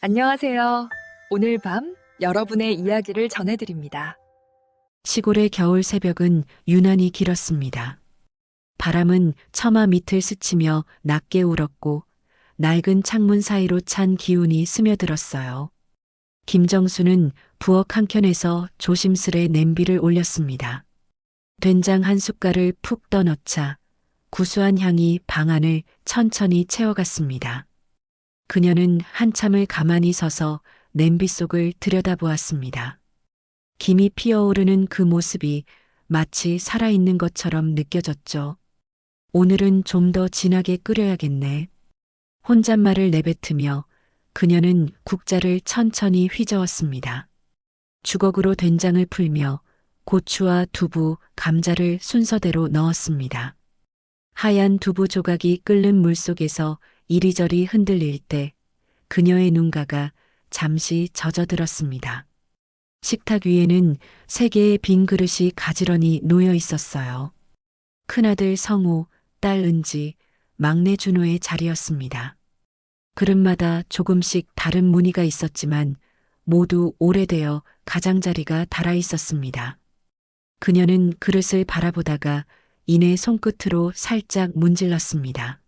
안녕하세요. 오늘 밤 여러분의 이야기를 전해드립니다. 시골의 겨울 새벽은 유난히 길었습니다. 바람은 처마 밑을 스치며 낮게 울었고 낡은 창문 사이로 찬 기운이 스며들었어요. 김정수는 부엌 한켠에서 조심스레 냄비를 올렸습니다. 된장 한 숟갈을 푹 떠넣자 구수한 향이 방 안을 천천히 채워갔습니다. 그녀는 한참을 가만히 서서 냄비 속을 들여다보았습니다. 김이 피어오르는 그 모습이 마치 살아있는 것처럼 느껴졌죠. 오늘은 좀 더 진하게 끓여야겠네. 혼잣말을 내뱉으며 그녀는 국자를 천천히 휘저었습니다. 주걱으로 된장을 풀며 고추와 두부, 감자를 순서대로 넣었습니다. 하얀 두부 조각이 끓는 물 속에서 이리저리 흔들릴 때 그녀의 눈가가 잠시 젖어들었습니다. 식탁 위에는 세 개의 빈 그릇이 가지런히 놓여 있었어요. 큰아들 성우, 딸 은지, 막내 준호의 자리였습니다. 그릇마다 조금씩 다른 무늬가 있었지만 모두 오래되어 가장자리가 달아 있었습니다. 그녀는 그릇을 바라보다가 이내 손끝으로 살짝 문질렀습니다.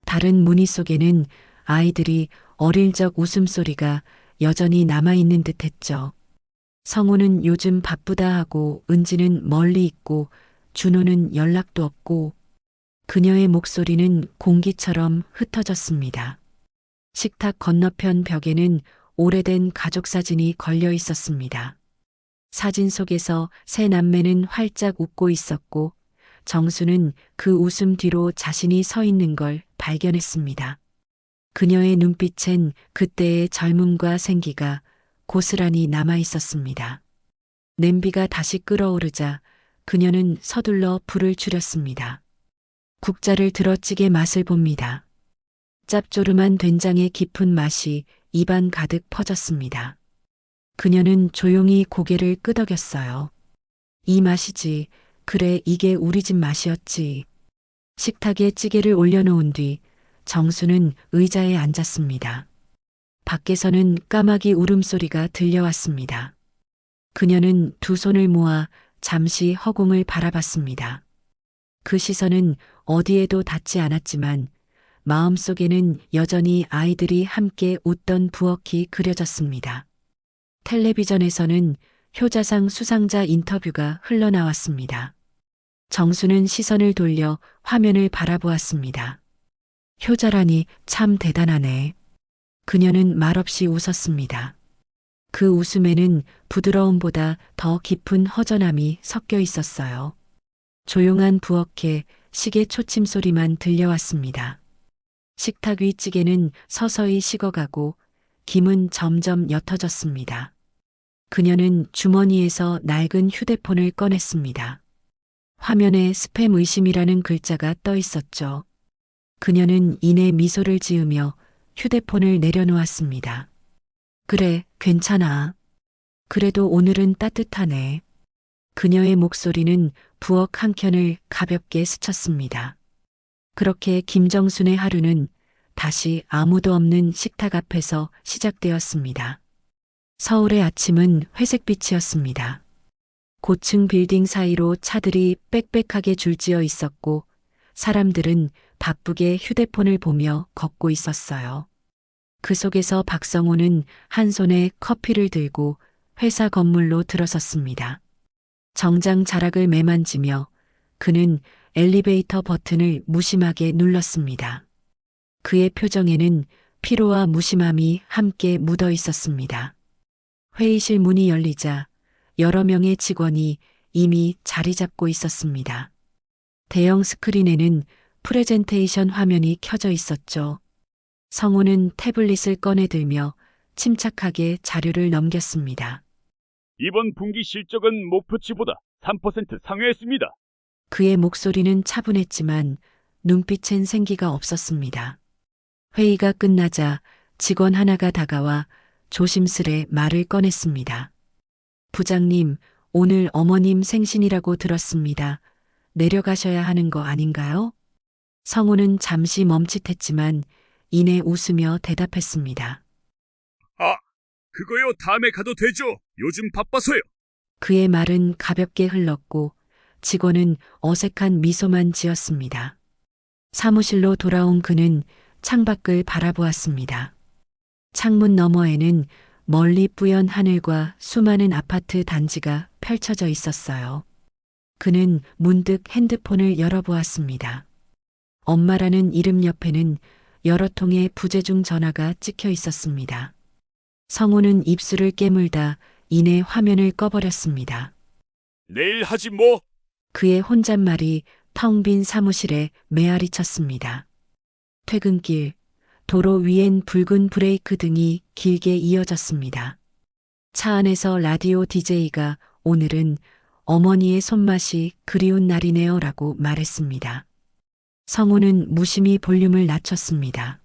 다른 무늬 속에는 아이들이 어릴 적 웃음소리가 여전히 남아있는 듯 했죠. 성우는 요즘 바쁘다 하고 은지는 멀리 있고 준호는 연락도 없고 그녀의 목소리는 공기처럼 흩어졌습니다. 식탁 건너편 벽에는 오래된 가족 사진이 걸려 있었습니다. 사진 속에서 세 남매는 활짝 웃고 있었고 정수는 그 웃음 뒤로 자신이 서 있는 걸 발견했습니다. 그녀의 눈빛엔 그때의 젊음과 생기가 고스란히 남아 있었습니다. 냄비가 다시 끓어오르자 그녀는 서둘러 불을 줄였습니다. 국자를 들어찌게 맛을 봅니다. 짭조름한 된장의 깊은 맛이 입안 가득 퍼졌습니다. 그녀는 조용히 고개를 끄덕였어요. 이 맛이지. 그래, 이게 우리 집 맛이었지. 식탁에 찌개를 올려놓은 뒤 정수는 의자에 앉았습니다. 밖에서는 까마귀 울음소리가 들려왔습니다. 그녀는 두 손을 모아 잠시 허공을 바라봤습니다. 그 시선은 어디에도 닿지 않았지만 마음속에는 여전히 아이들이 함께 웃던 부엌이 그려졌습니다. 텔레비전에서는 효자상 수상자 인터뷰가 흘러나왔습니다. 정수는 시선을 돌려 화면을 바라보았습니다. 효자라니 참 대단하네. 그녀는 말없이 웃었습니다. 그 웃음에는 부드러움보다 더 깊은 허전함이 섞여 있었어요. 조용한 부엌에 시계 초침 소리만 들려왔습니다. 식탁 위 찌개는 서서히 식어가고 김은 점점 옅어졌습니다. 그녀는 주머니에서 낡은 휴대폰을 꺼냈습니다. 화면에 스팸 의심이라는 글자가 떠 있었죠. 그녀는 이내 미소를 지으며 휴대폰을 내려놓았습니다. 그래, 괜찮아. 그래도 오늘은 따뜻하네. 그녀의 목소리는 부엌 한켠을 가볍게 스쳤습니다. 그렇게 김정순의 하루는 다시 아무도 없는 식탁 앞에서 시작되었습니다. 서울의 아침은 회색빛이었습니다. 고층 빌딩 사이로 차들이 빽빽하게 줄지어 있었고 사람들은 바쁘게 휴대폰을 보며 걷고 있었어요. 그 속에서 박성호는 한 손에 커피를 들고 회사 건물로 들어섰습니다. 정장 자락을 매만지며 그는 엘리베이터 버튼을 무심하게 눌렀습니다. 그의 표정에는 피로와 무심함이 함께 묻어 있었습니다. 회의실 문이 열리자 여러 명의 직원이 이미 자리 잡고 있었습니다. 대형 스크린에는 프레젠테이션 화면이 켜져 있었죠. 성우는 태블릿을 꺼내들며 침착하게 자료를 넘겼습니다. 이번 분기 실적은 목표치보다 3% 상회했습니다. 그의 목소리는 차분했지만 눈빛엔 생기가 없었습니다. 회의가 끝나자 직원 하나가 다가와 조심스레 말을 꺼냈습니다. 부장님, 오늘 어머님 생신이라고 들었습니다. 내려가셔야 하는 거 아닌가요? 성우는 잠시 멈칫했지만 이내 웃으며 대답했습니다. 그거요, 다음에 가도 되죠. 요즘 바빠서요. 그의 말은 가볍게 흘렀고 직원은 어색한 미소만 지었습니다. 사무실로 돌아온 그는 창밖을 바라보았습니다. 창문 너머에는 멀리 뿌연 하늘과 수많은 아파트 단지가 펼쳐져 있었어요. 그는 문득 핸드폰을 열어보았습니다. 엄마라는 이름 옆에는 여러 통의 부재중 전화가 찍혀 있었습니다. 성우는 입술을 깨물다 이내 화면을 꺼버렸습니다. 내일 하지 뭐. 그의 혼잣말이 텅 빈 사무실에 메아리 쳤습니다. 퇴근길, 도로 위엔 붉은 브레이크 등이 길게 이어졌습니다. 차 안에서 라디오 DJ가 오늘은 어머니의 손맛이 그리운 날이네요 라고 말했습니다. 성우는 무심히 볼륨을 낮췄습니다.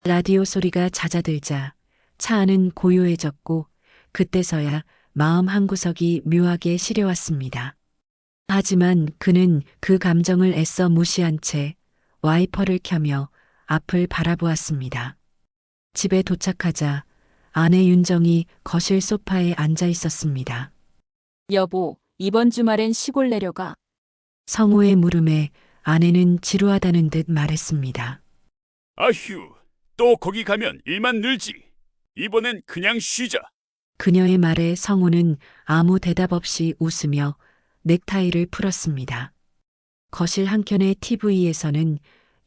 라디오 소리가 잦아들자 차 안은 고요해졌고 그때서야 마음 한구석이 묘하게 시려왔습니다. 하지만 그는 그 감정을 애써 무시한 채 와이퍼를 켜며 앞을 바라보았습니다. 집에 도착하자 아내 윤정이 거실 소파에 앉아 있었습니다. 여보, 이번 주말엔 시골 내려가. 성우의 물음에 아내는 지루하다는 듯 말했습니다. 아휴, 또 거기 가면 일만 늘지. 이번엔 그냥 쉬자. 그녀의 말에 성우는 아무 대답 없이 웃으며 넥타이를 풀었습니다. 거실 한켠의 TV에서는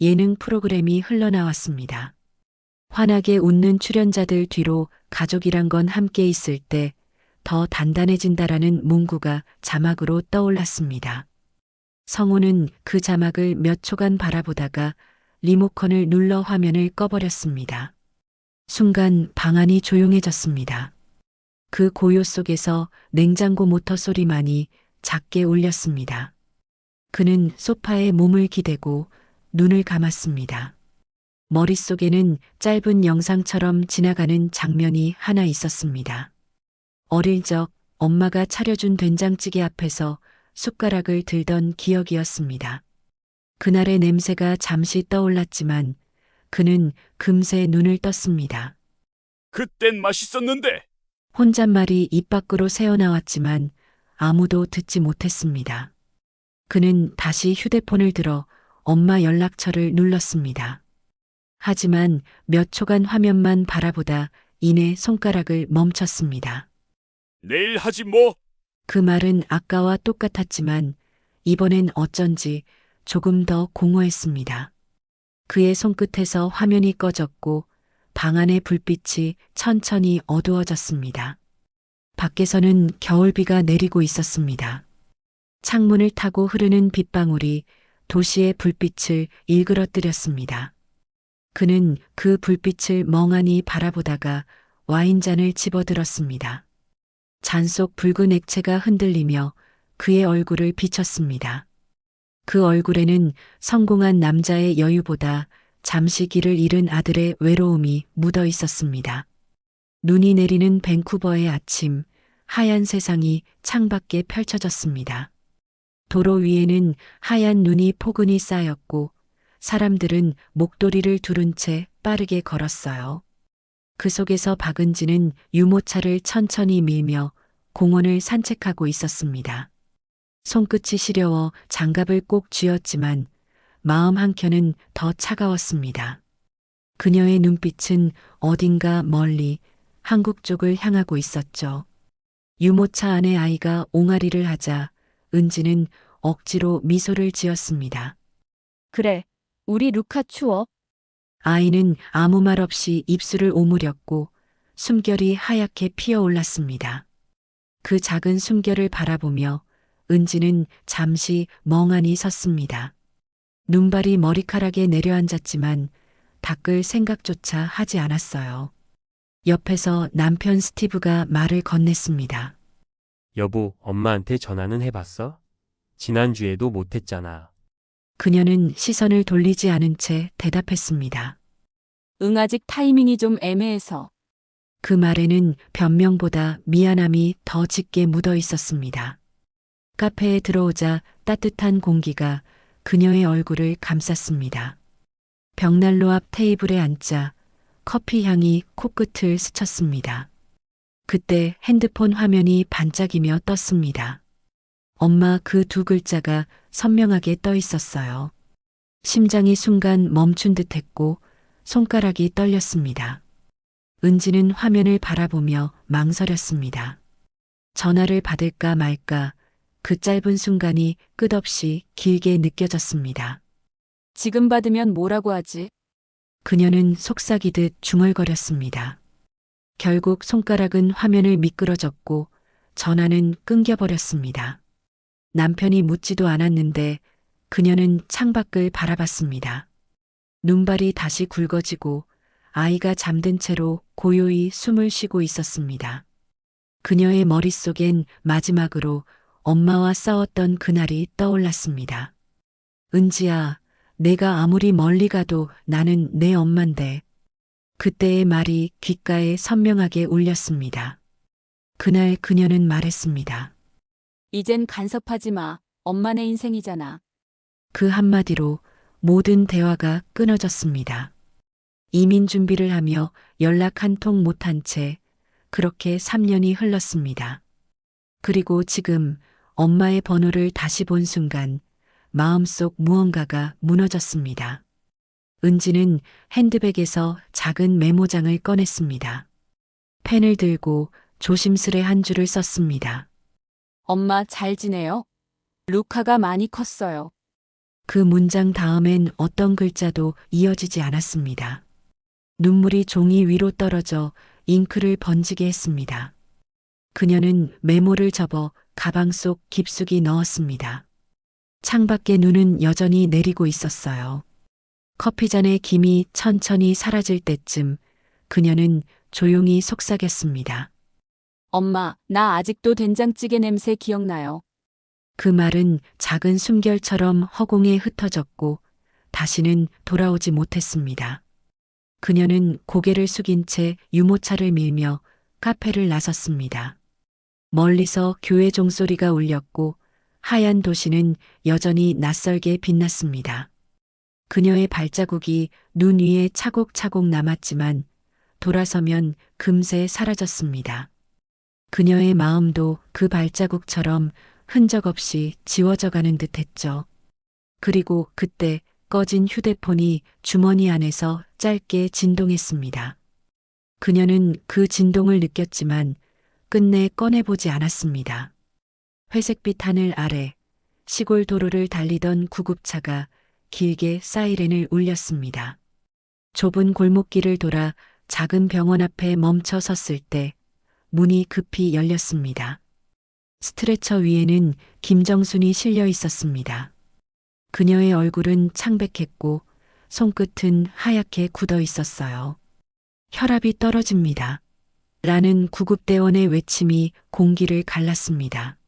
예능 프로그램이 흘러나왔습니다. 환하게 웃는 출연자들 뒤로 가족이란 건 함께 있을 때 더 단단해진다라는 문구가 자막으로 떠올랐습니다. 성우는 그 자막을 몇 초간 바라보다가 리모컨을 눌러 화면을 꺼버렸습니다. 순간 방 안이 조용해졌습니다. 그 고요 속에서 냉장고 모터 소리만이 작게 울렸습니다. 그는 소파에 몸을 기대고 눈을 감았습니다. 머릿속에는 짧은 영상처럼 지나가는 장면이 하나 있었습니다. 어릴 적 엄마가 차려준 된장찌개 앞에서 숟가락을 들던 기억이었습니다. 그날의 냄새가 잠시 떠올랐지만 그는 금세 눈을 떴습니다. 그땐 맛있었는데. 혼잣말이 입 밖으로 새어나왔지만 아무도 듣지 못했습니다. 그는 다시 휴대폰을 들어 엄마 연락처를 눌렀습니다. 하지만 몇 초간 화면만 바라보다 이내 손가락을 멈췄습니다. 내일 하지 뭐. 그 말은 아까와 똑같았지만 이번엔 어쩐지 조금 더 공허했습니다. 그의 손끝에서 화면이 꺼졌고 방 안의 불빛이 천천히 어두워졌습니다. 밖에서는 겨울비가 내리고 있었습니다. 창문을 타고 흐르는 빗방울이 도시의 불빛을 일그러뜨렸습니다. 그는 그 불빛을 멍하니 바라보다가 와인잔을 집어들었습니다. 잔 속 붉은 액체가 흔들리며 그의 얼굴을 비쳤습니다. 그 얼굴에는 성공한 남자의 여유보다 잠시 길을 잃은 아들의 외로움이 묻어 있었습니다. 눈이 내리는 밴쿠버의 아침, 하얀 세상이 창밖에 펼쳐졌습니다. 도로 위에는 하얀 눈이 포근히 쌓였고 사람들은 목도리를 두른 채 빠르게 걸었어요. 그 속에서 박은지는 유모차를 천천히 밀며 공원을 산책하고 있었습니다. 손끝이 시려워 장갑을 꼭 쥐었지만 마음 한켠은 더 차가웠습니다. 그녀의 눈빛은 어딘가 멀리 한국 쪽을 향하고 있었죠. 유모차 안에 아이가 옹알이를 하자 은지는 억지로 미소를 지었습니다. 그래, 우리 루카 추워. 아이는 아무 말 없이 입술을 오므렸고 숨결이 하얗게 피어올랐습니다. 그 작은 숨결을 바라보며 은지는 잠시 멍하니 섰습니다. 눈발이 머리카락에 내려앉았지만 닦을 생각조차 하지 않았어요. 옆에서 남편 스티브가 말을 건넸습니다. 여보, 엄마한테 전화는 해봤어? 지난주에도 못했잖아. 그녀는 시선을 돌리지 않은 채 대답했습니다. 응, 아직 타이밍이 좀 애매해서. 그 말에는 변명보다 미안함이 더 짙게 묻어 있었습니다. 카페에 들어오자 따뜻한 공기가 그녀의 얼굴을 감쌌습니다. 벽난로 앞 테이블에 앉자 커피 향이 코끝을 스쳤습니다. 그때 핸드폰 화면이 반짝이며 떴습니다. 엄마 그 두 글자가 선명하게 떠 있었어요. 심장이 순간 멈춘 듯 했고 손가락이 떨렸습니다. 은지는 화면을 바라보며 망설였습니다. 전화를 받을까 말까 그 짧은 순간이 끝없이 길게 느껴졌습니다. 지금 받으면 뭐라고 하지? 그녀는 속삭이듯 중얼거렸습니다. 결국 손가락은 화면을 미끄러졌고 전화는 끊겨버렸습니다. 남편이 묻지도 않았는데 그녀는 창밖을 바라봤습니다. 눈발이 다시 굵어지고 아이가 잠든 채로 고요히 숨을 쉬고 있었습니다. 그녀의 머릿속엔 마지막으로 엄마와 싸웠던 그날이 떠올랐습니다. 은지야, 내가 아무리 멀리 가도 나는 내 엄만데. 그때의 말이 귓가에 선명하게 울렸습니다. 그날 그녀는 말했습니다. 이젠 간섭하지 마. 엄마 내 인생이잖아. 그 한마디로 모든 대화가 끊어졌습니다. 이민 준비를 하며 연락 한 통 못한 채 그렇게 3년이 흘렀습니다. 그리고 지금 엄마의 번호를 다시 본 순간 마음속 무언가가 무너졌습니다. 은지는 핸드백에서 작은 메모장을 꺼냈습니다. 펜을 들고 조심스레 한 줄을 썼습니다. 엄마 잘 지내요? 루카가 많이 컸어요. 그 문장 다음엔 어떤 글자도 이어지지 않았습니다. 눈물이 종이 위로 떨어져 잉크를 번지게 했습니다. 그녀는 메모를 접어 가방 속 깊숙이 넣었습니다. 창밖에 눈은 여전히 내리고 있었어요. 커피잔의 김이 천천히 사라질 때쯤 그녀는 조용히 속삭였습니다. 엄마, 나 아직도 된장찌개 냄새 기억나요. 그 말은 작은 숨결처럼 허공에 흩어졌고 다시는 돌아오지 못했습니다. 그녀는 고개를 숙인 채 유모차를 밀며 카페를 나섰습니다. 멀리서 교회 종소리가 울렸고 하얀 도시는 여전히 낯설게 빛났습니다. 그녀의 발자국이 눈 위에 차곡차곡 남았지만 돌아서면 금세 사라졌습니다. 그녀의 마음도 그 발자국처럼 흔적 없이 지워져 가는 듯 했죠. 그리고 그때 꺼진 휴대폰이 주머니 안에서 짧게 진동했습니다. 그녀는 그 진동을 느꼈지만 끝내 꺼내보지 않았습니다. 회색빛 하늘 아래 시골 도로를 달리던 구급차가 길게 사이렌을 울렸습니다. 좁은 골목길을 돌아 작은 병원 앞에 멈춰 섰을 때 문이 급히 열렸습니다. 스트레처 위에는 김정순이 실려 있었습니다. 그녀의 얼굴은 창백했고 손끝은 하얗게 굳어 있었어요. 혈압이 떨어집니다. 라는 구급대원의 외침이 공기를 갈랐습니다.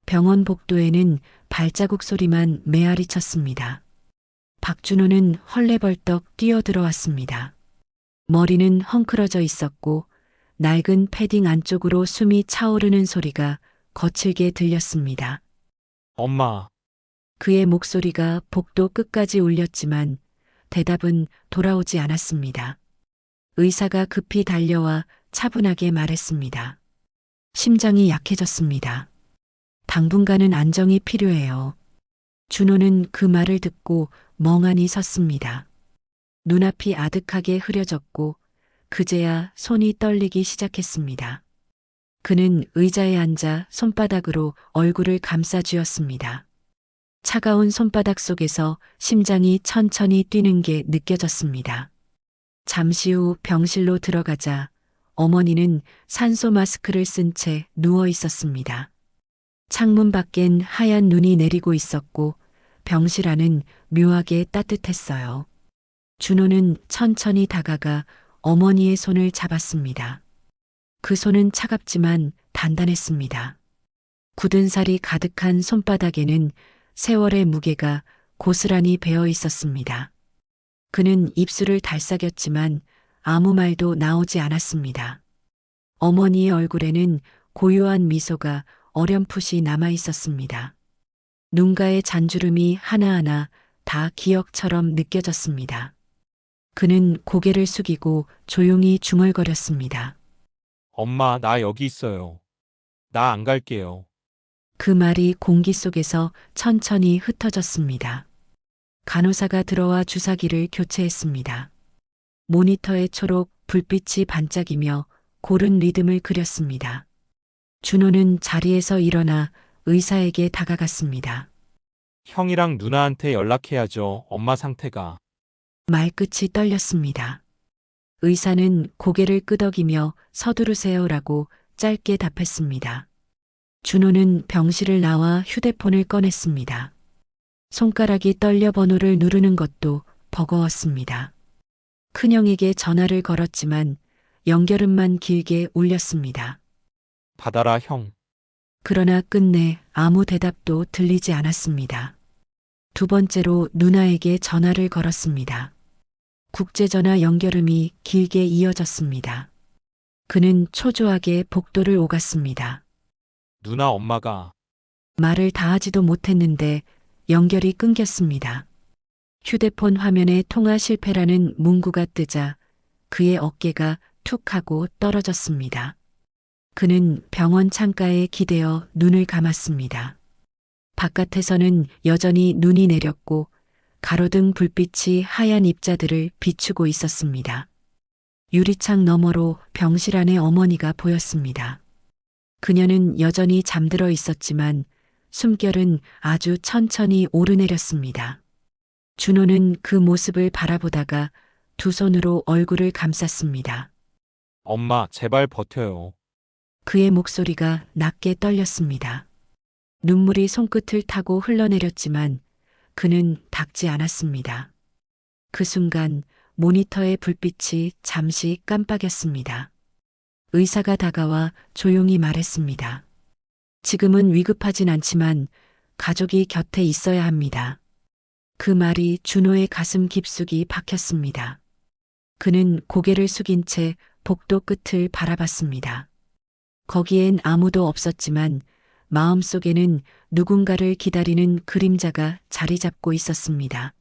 병원 복도에는 발자국 소리만 메아리 쳤습니다. 박준호는 헐레벌떡 뛰어들어왔습니다. 머리는 헝클어져 있었고 낡은 패딩 안쪽으로 숨이 차오르는 소리가 거칠게 들렸습니다. 엄마, 그의 목소리가 복도 끝까지 울렸지만 대답은 돌아오지 않았습니다. 의사가 급히 달려와 차분하게 말했습니다. 심장이 약해졌습니다. 당분간은 안정이 필요해요. 준호는 그 말을 듣고 멍하니 섰습니다. 눈앞이 아득하게 흐려졌고 그제야 손이 떨리기 시작했습니다. 그는 의자에 앉아 손바닥으로 얼굴을 감싸쥐었습니다. 차가운 손바닥 속에서 심장이 천천히 뛰는 게 느껴졌습니다. 잠시 후 병실로 들어가자 어머니는 산소 마스크를 쓴 채 누워 있었습니다. 창문 밖엔 하얀 눈이 내리고 있었고 병실 안은 묘하게 따뜻했어요. 준호는 천천히 다가가 어머니의 손을 잡았습니다. 그 손은 차갑지만 단단했습니다. 굳은 살이 가득한 손바닥에는 세월의 무게가 고스란히 배어 있었습니다. 그는 입술을 달싹였지만 아무 말도 나오지 않았습니다. 어머니의 얼굴에는 고요한 미소가 어렴풋이 남아 있었습니다. 눈가의 잔주름이 하나하나 다 기억처럼 느껴졌습니다. 그는 고개를 숙이고 조용히 중얼거렸습니다. 엄마, 나 여기 있어요. 나 안 갈게요. 그 말이 공기 속에서 천천히 흩어졌습니다. 간호사가 들어와 주사기를 교체했습니다. 모니터의 초록 불빛이 반짝이며 고른 리듬을 그렸습니다. 준호는 자리에서 일어나 의사에게 다가갔습니다. 형이랑 누나한테 연락해야죠. 엄마 상태가. 말끝이 떨렸습니다. 의사는 고개를 끄덕이며 서두르세요라고 짧게 답했습니다. 준호는 병실을 나와 휴대폰을 꺼냈습니다. 손가락이 떨려 번호를 누르는 것도 버거웠습니다. 큰형에게 전화를 걸었지만 연결음만 길게 울렸습니다. 받아라, 형. 그러나 끝내 아무 대답도 들리지 않았습니다. 두 번째로 누나에게 전화를 걸었습니다. 국제전화 연결음이 길게 이어졌습니다. 그는 초조하게 복도를 오갔습니다. 누나 엄마가. 말을 다 하지도 못했는데 연결이 끊겼습니다. 휴대폰 화면에 통화 실패라는 문구가 뜨자 그의 어깨가 툭 하고 떨어졌습니다. 그는 병원 창가에 기대어 눈을 감았습니다. 바깥에서는 여전히 눈이 내렸고 가로등 불빛이 하얀 입자들을 비추고 있었습니다. 유리창 너머로 병실 안의 어머니가 보였습니다. 그녀는 여전히 잠들어 있었지만 숨결은 아주 천천히 오르내렸습니다. 준호는 그 모습을 바라보다가 두 손으로 얼굴을 감쌌습니다. 엄마, 제발 버텨요. 그의 목소리가 낮게 떨렸습니다. 눈물이 손끝을 타고 흘러내렸지만 그는 닿지 않았습니다. 그 순간 모니터의 불빛이 잠시 깜빡였습니다. 의사가 다가와 조용히 말했습니다. 지금은 위급하진 않지만 가족이 곁에 있어야 합니다. 그 말이 준호의 가슴 깊숙이 박혔습니다. 그는 고개를 숙인 채 복도 끝을 바라봤습니다. 거기엔 아무도 없었지만 마음속에는 누군가를 기다리는 그림자가 자리 잡고 있었습니다.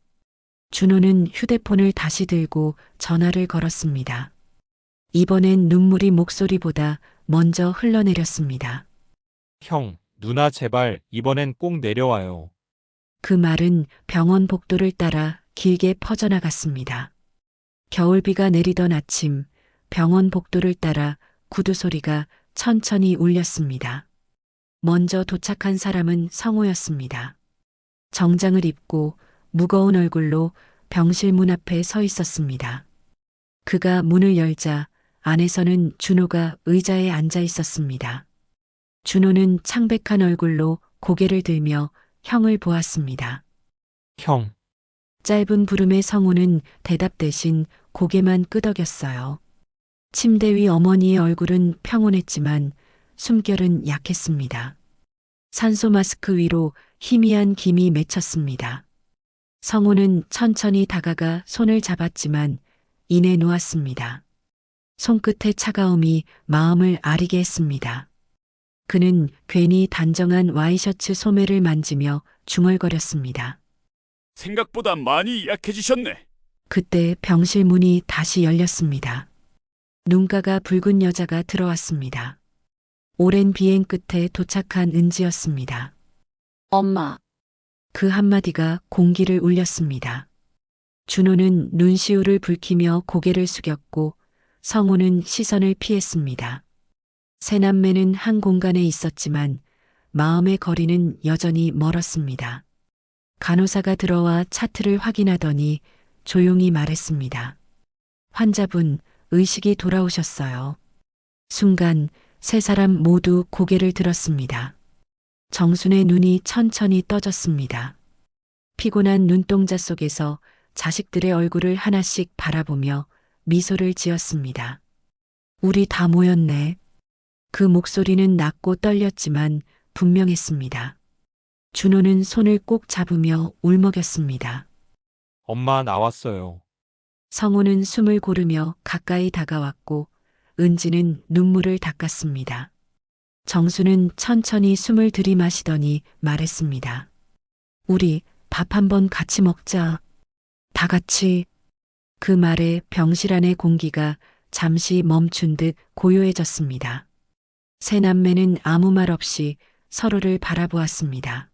준호는 휴대폰을 다시 들고 전화를 걸었습니다. 이번엔 눈물이 목소리보다 먼저 흘러내렸습니다. 형, 누나 제발 이번엔 꼭 내려와요. 그 말은 병원 복도를 따라 길게 퍼져나갔습니다. 겨울비가 내리던 아침, 병원 복도를 따라 구두 소리가 천천히 울렸습니다. 먼저 도착한 사람은 성호였습니다. 정장을 입고 무거운 얼굴로 병실 문 앞에 서 있었습니다. 그가 문을 열자 안에서는 준호가 의자에 앉아 있었습니다. 준호는 창백한 얼굴로 고개를 들며 형을 보았습니다. 형, 짧은 부름의 성우는 대답 대신 고개만 끄덕였어요. 침대 위 어머니의 얼굴은 평온했지만 숨결은 약했습니다. 산소 마스크 위로 희미한 김이 맺혔습니다. 성우는 천천히 다가가 손을 잡았지만 이내 놓았습니다. 손끝의 차가움이 마음을 아리게 했습니다. 그는 괜히 단정한 와이셔츠 소매를 만지며 중얼거렸습니다. 생각보다 많이 약해지셨네. 그때 병실 문이 다시 열렸습니다. 눈가가 붉은 여자가 들어왔습니다. 오랜 비행 끝에 도착한 은지였습니다. 엄마, 그 한마디가 공기를 울렸습니다. 준호는 눈시울을 붉히며 고개를 숙였고 성호는 시선을 피했습니다. 세 남매는 한 공간에 있었지만 마음의 거리는 여전히 멀었습니다. 간호사가 들어와 차트를 확인하더니 조용히 말했습니다. 환자분, 의식이 돌아오셨어요. 순간 세 사람 모두 고개를 들었습니다. 정순의 눈이 천천히 떠졌습니다. 피곤한 눈동자 속에서 자식들의 얼굴을 하나씩 바라보며 미소를 지었습니다. 우리 다 모였네. 그 목소리는 낮고 떨렸지만 분명했습니다. 준호는 손을 꼭 잡으며 울먹였습니다. 엄마 나왔어요. 성우는 숨을 고르며 가까이 다가왔고 은지는 눈물을 닦았습니다. 정수는 천천히 숨을 들이마시더니 말했습니다. 우리 밥 한번 같이 먹자. 다 같이. 그 말에 병실 안의 공기가 잠시 멈춘 듯 고요해졌습니다. 세 남매는 아무 말 없이 서로를 바라보았습니다.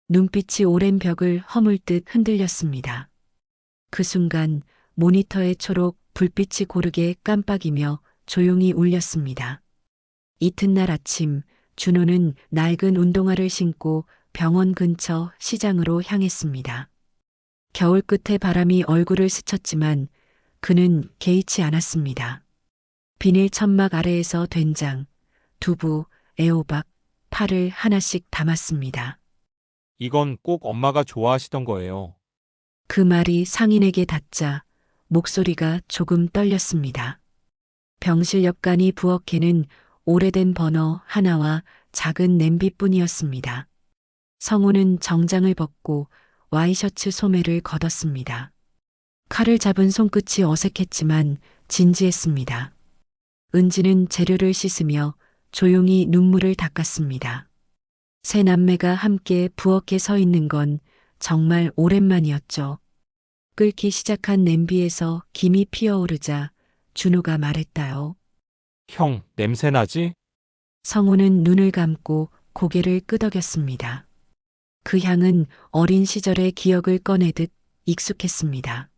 눈빛이 오랜 벽을 허물듯 흔들렸습니다. 그 순간 모니터의 초록 불빛이 고르게 깜빡이며 조용히 울렸습니다. 이튿날 아침 준호는 낡은 운동화를 신고 병원 근처 시장으로 향했습니다. 겨울 끝에 바람이 얼굴을 스쳤지만 그는 개의치 않았습니다. 비닐 천막 아래에서 된장, 두부, 애호박, 파를 하나씩 담았습니다. 이건 꼭 엄마가 좋아하시던 거예요. 그 말이 상인에게 닿자 목소리가 조금 떨렸습니다. 병실 옆간이 부엌에는 오래된 버너 하나와 작은 냄비뿐이었습니다. 성우는 정장을 벗고 와이셔츠 소매를 걷었습니다. 칼을 잡은 손끝이 어색했지만 진지했습니다. 은지는 재료를 씻으며 조용히 눈물을 닦았습니다. 세 남매가 함께 부엌에 서 있는 건 정말 오랜만이었죠. 끓기 시작한 냄비에서 김이 피어오르자 준호가 말했다요. 형, 냄새 나지? 성우는 눈을 감고 고개를 끄덕였습니다. 그 향은 어린 시절의 기억을 꺼내듯 익숙했습니다.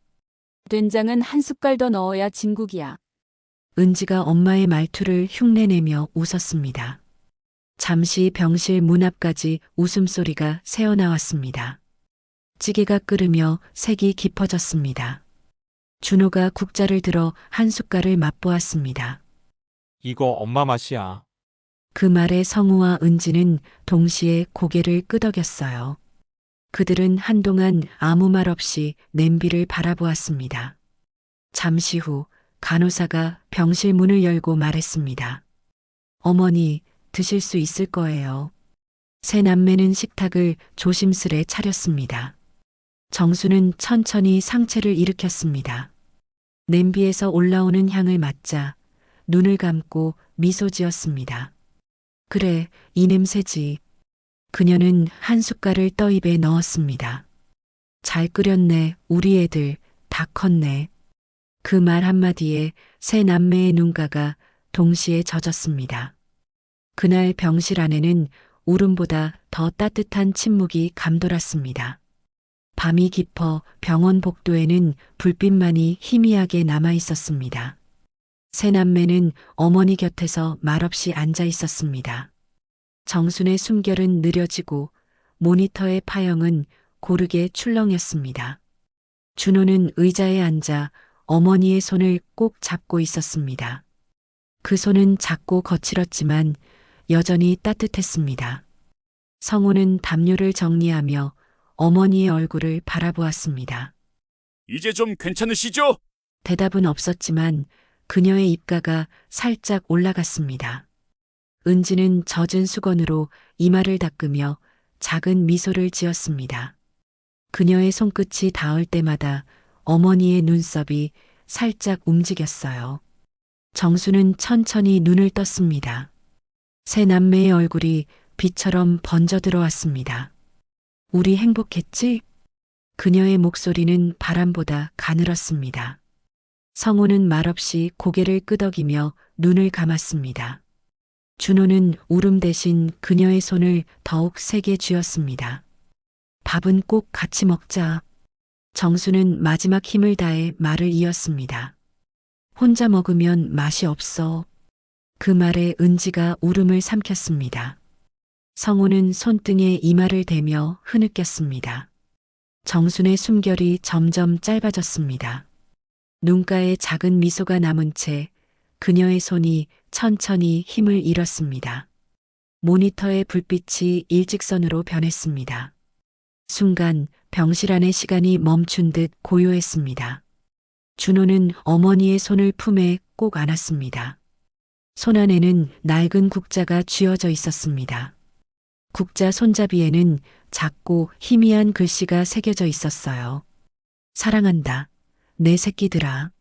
된장은 한 숟갈 더 넣어야 진국이야. 은지가 엄마의 말투를 흉내내며 웃었습니다. 잠시 병실 문 앞까지 웃음소리가 새어나왔습니다. 찌개가 끓으며 색이 깊어졌습니다. 준호가 국자를 들어 한 숟갈을 맛보았습니다. 이거 엄마 맛이야. 그 말에 성우와 은지는 동시에 고개를 끄덕였어요. 그들은 한동안 아무 말 없이 냄비를 바라보았습니다. 잠시 후 간호사가 병실 문을 열고 말했습니다. 어머니, 드실 수 있을 거예요. 세 남매는 식탁을 조심스레 차렸습니다. 정수는 천천히 상체를 일으켰습니다. 냄비에서 올라오는 향을 맡자 눈을 감고 미소 지었습니다. 그래, 이 냄새지. 그녀는 한 숟갈을 떠입에 넣었습니다. 잘 끓였네, 우리 애들. 다 컸네. 그 말 한마디에 세 남매의 눈가가 동시에 젖었습니다. 그날 병실 안에는 울음보다 더 따뜻한 침묵이 감돌았습니다. 밤이 깊어 병원 복도에는 불빛만이 희미하게 남아 있었습니다. 세 남매는 어머니 곁에서 말없이 앉아 있었습니다. 정순의 숨결은 느려지고 모니터의 파형은 고르게 출렁였습니다. 준호는 의자에 앉아 어머니의 손을 꼭 잡고 있었습니다. 그 손은 작고 거칠었지만 여전히 따뜻했습니다. 성우는 담요를 정리하며 어머니의 얼굴을 바라보았습니다. 이제 좀 괜찮으시죠? 대답은 없었지만 그녀의 입가가 살짝 올라갔습니다. 은지는 젖은 수건으로 이마를 닦으며 작은 미소를 지었습니다. 그녀의 손끝이 닿을 때마다 어머니의 눈썹이 살짝 움직였어요. 정수는 천천히 눈을 떴습니다. 세 남매의 얼굴이 빛처럼 번져 들어왔습니다. 우리 행복했지? 그녀의 목소리는 바람보다 가늘었습니다. 성우는 말없이 고개를 끄덕이며 눈을 감았습니다. 준호는 울음 대신 그녀의 손을 더욱 세게 쥐었습니다. 밥은 꼭 같이 먹자. 정수는 마지막 힘을 다해 말을 이었습니다. 혼자 먹으면 맛이 없어. 그 말에 은지가 울음을 삼켰습니다. 성우는 손등에 이마를 대며 흐느꼈습니다. 정순의 숨결이 점점 짧아졌습니다. 눈가에 작은 미소가 남은 채 그녀의 손이 천천히 힘을 잃었습니다. 모니터의 불빛이 일직선으로 변했습니다. 순간 병실 안의 시간이 멈춘 듯 고요했습니다. 준호는 어머니의 손을 품에 꼭 안았습니다. 손 안에는 낡은 국자가 쥐어져 있었습니다. 국자 손잡이에는 작고 희미한 글씨가 새겨져 있었어요. 사랑한다, 내 새끼들아.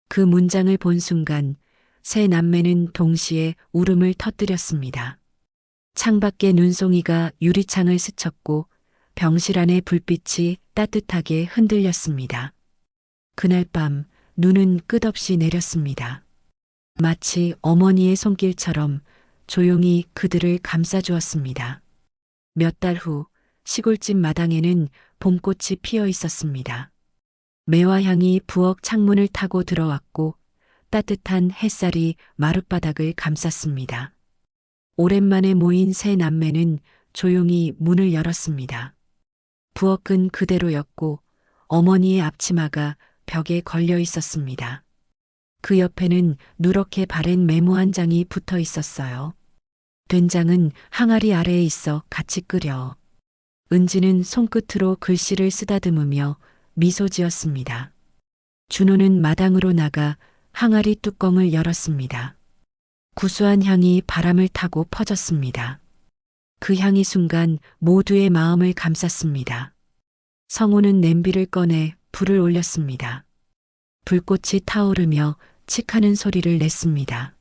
그 문장을 본 순간 세 남매는 동시에 울음을 터뜨렸습니다. 창밖에 눈송이가 유리창을 스쳤고 병실 안의 불빛이 따뜻하게 흔들렸습니다. 그날 밤 눈은 끝없이 내렸습니다. 마치 어머니의 손길처럼 조용히 그들을 감싸주었습니다. 몇 달 후 시골집 마당에는 봄꽃이 피어 있었습니다. 매화향이 부엌 창문을 타고 들어왔고 따뜻한 햇살이 마룻바닥을 감쌌습니다. 오랜만에 모인 세 남매는 조용히 문을 열었습니다. 부엌은 그대로였고 어머니의 앞치마가 벽에 걸려 있었습니다. 그 옆에는 누렇게 바랜 메모 한 장이 붙어 있었어요. 된장은 항아리 아래에 있어 같이 끓여. 은지는 손끝으로 글씨를 쓰다듬으며 미소 지었습니다. 준호는 마당으로 나가 항아리 뚜껑을 열었습니다. 구수한 향이 바람을 타고 퍼졌습니다. 그 향이 순간 모두의 마음을 감쌌습니다. 성우는 냄비를 꺼내 불을 올렸습니다. 불꽃이 타오르며 칙하는 소리를 냈습니다.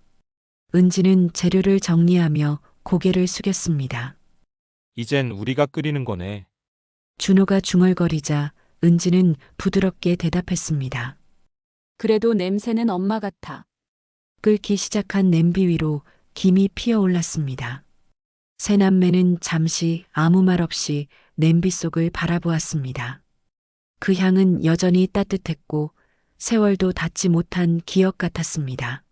은지는 재료를 정리하며 고개를 숙였습니다. 이젠 우리가 끓이는 거네. 준호가 중얼거리자 은지는 부드럽게 대답했습니다. 그래도 냄새는 엄마 같아. 끓기 시작한 냄비 위로 김이 피어올랐습니다. 세 남매는 잠시 아무 말 없이 냄비 속을 바라보았습니다. 그 향은 여전히 따뜻했고 세월도 닿지 못한 기억 같았습니다.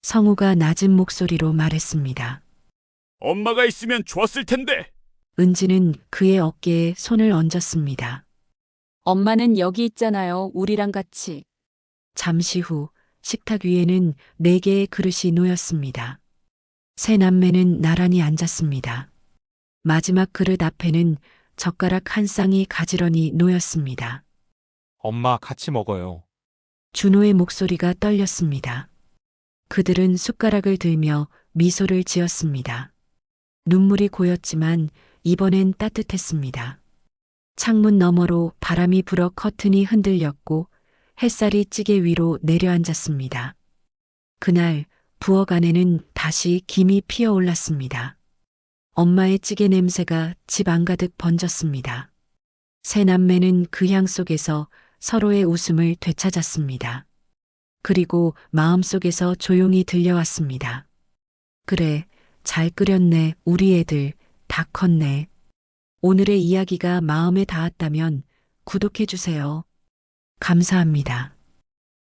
성우가 낮은 목소리로 말했습니다. 엄마가 있으면 좋았을 텐데. 은지는 그의 어깨에 손을 얹었습니다. 엄마는 여기 있잖아요. 우리랑 같이. 잠시 후 식탁 위에는 4개의 그릇이 놓였습니다. 세 남매는 나란히 앉았습니다. 마지막 그릇 앞에는 젓가락 한 쌍이 가지런히 놓였습니다. 엄마 같이 먹어요. 준호의 목소리가 떨렸습니다. 그들은 숟가락을 들며 미소를 지었습니다. 눈물이 고였지만 이번엔 따뜻했습니다. 창문 너머로 바람이 불어 커튼이 흔들렸고 햇살이 찌개 위로 내려앉았습니다. 그날 부엌 안에는 다시 김이 피어올랐습니다. 엄마의 찌개 냄새가 집 안가득 번졌습니다. 세 남매는 그 향 속에서 서로의 웃음을 되찾았습니다. 그리고 마음속에서 조용히 들려왔습니다. 그래, 잘 끓였네, 우리 애들, 다 컸네. 오늘의 이야기가 마음에 닿았다면 구독해주세요. 감사합니다.